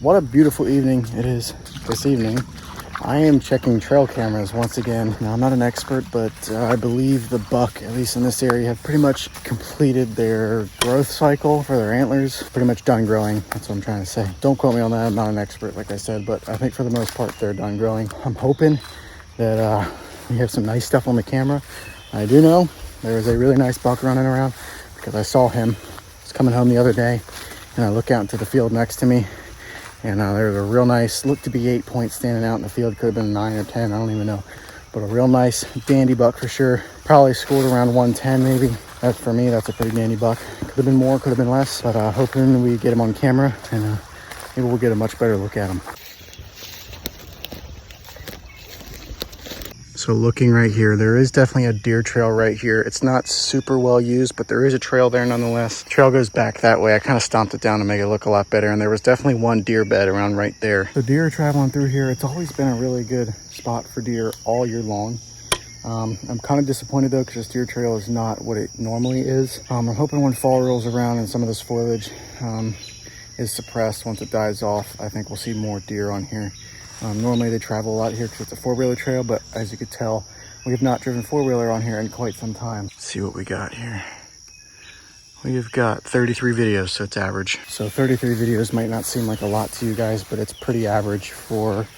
What a beautiful evening it is this evening. I am checking trail cameras once again. Now, I'm not an expert, but I believe the buck, at least in this area, have pretty much completed their growth cycle for their antlers. Pretty much done growing. That's what I'm trying to say. Don't quote me on that. I'm not an expert, like I said, but I think for the most part, they're done growing. I'm hoping that we have some nice stuff on the camera. I do know there was a really nice buck running around because I saw him. I was coming home the other day and I look out into the field next to me. And there's a real nice, looked to be 8 points standing out in the field. Could have been 9 or 10, I don't even know. But a real nice dandy buck for sure. Probably scored around 110 maybe. That, for me, that's a pretty dandy buck. Could have been more, could have been less. But hoping we get him on camera and maybe we'll get a much better look at him. So looking right here, there is definitely a deer trail right here. It's not super well used, but there is a trail there nonetheless. Trail goes back that way. I kind of stomped it down to make it look a lot better, and there was definitely one deer bed around right there. So deer are traveling through here. It's always been a really good spot for deer all year long. I'm kind of disappointed though, because this deer trail is not what it normally is. I'm hoping when fall rolls around and some of this foliage is suppressed, once it dies off, I think we'll see more deer on here. Normally they travel a lot here because it's a four-wheeler trail, but as you could tell, we have not driven four-wheeler on here in quite some time. Let's see what we got here. We've got 33 videos, so it's average. So 33 videos might not seem like a lot to you guys, but it's pretty average for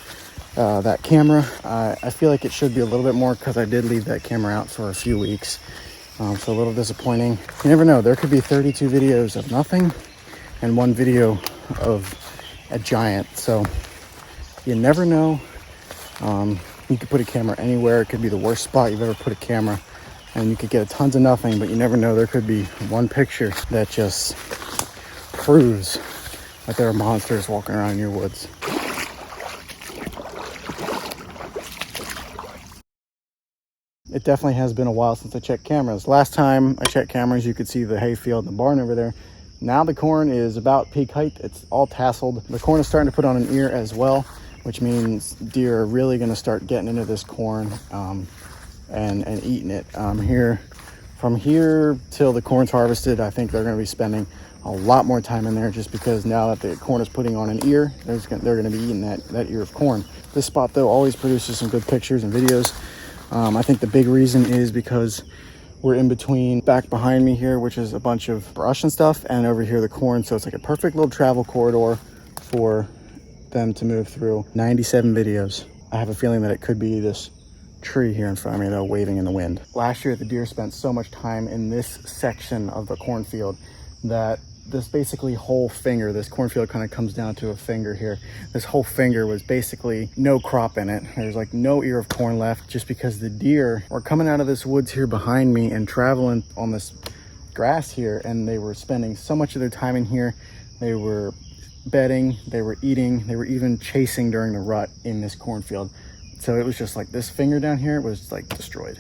that camera. I feel like it should be a little bit more because I did leave that camera out for a few weeks. So a little disappointing. You never know, there could be 32 videos of nothing and one video of a giant. So you never know. You could put a camera anywhere. It could be the worst spot you've ever put a camera and you could get tons of nothing, but you never know. There could be one picture that just proves that there are monsters walking around in your woods. It definitely has been a while since I checked cameras. Last time I checked cameras, you could see the hayfield and the barn over there. Now the corn is about peak height. It's all tasseled. The corn is starting to put on an ear as well, which means deer are really going to start getting into this corn and eating it. From here till the corn's harvested, I think they're going to be spending a lot more time in there, just because now that the corn is putting on an ear, they're going to be eating that ear of corn. This spot though always produces some good pictures and videos. I think the big reason is because we're in between, back behind me here, which is a bunch of brush and stuff, and over here the corn. So it's like a perfect little travel corridor for them to move through. 97 videos. I have a feeling that it could be this tree here in front of me though, waving in the wind. Last year the deer spent so much time in this section of the cornfield that this basically whole finger, this cornfield kind of comes down to a finger here. This whole finger was basically no crop in it. There's like no ear of corn left, just because the deer were coming out of this woods here behind me and traveling on this grass here, and they were spending so much of their time in here. They were bedding, they were eating, they were even chasing during the rut in this cornfield. So it was just like this finger down here was like destroyed.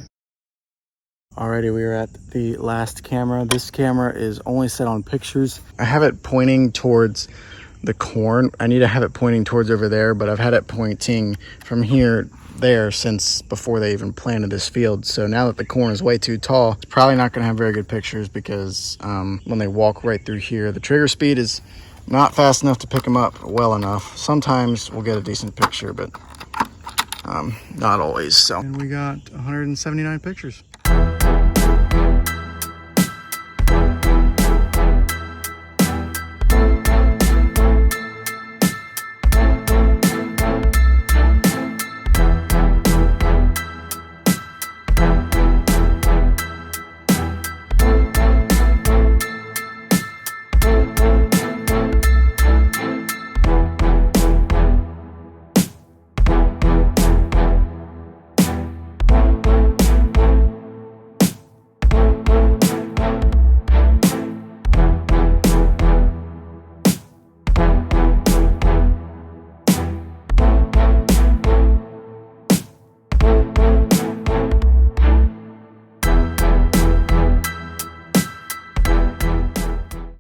Alrighty, we are at the last camera. This camera is only set on pictures. I have it pointing towards the corn. I need to have it pointing towards over there, but I've had it pointing from here there since before they even planted this field. So now that the corn is way too tall, it's probably not gonna have very good pictures, because when they walk right through here, the trigger speed is not fast enough to pick them up well enough. Sometimes we'll get a decent picture, but not always. So, and we got 179 pictures.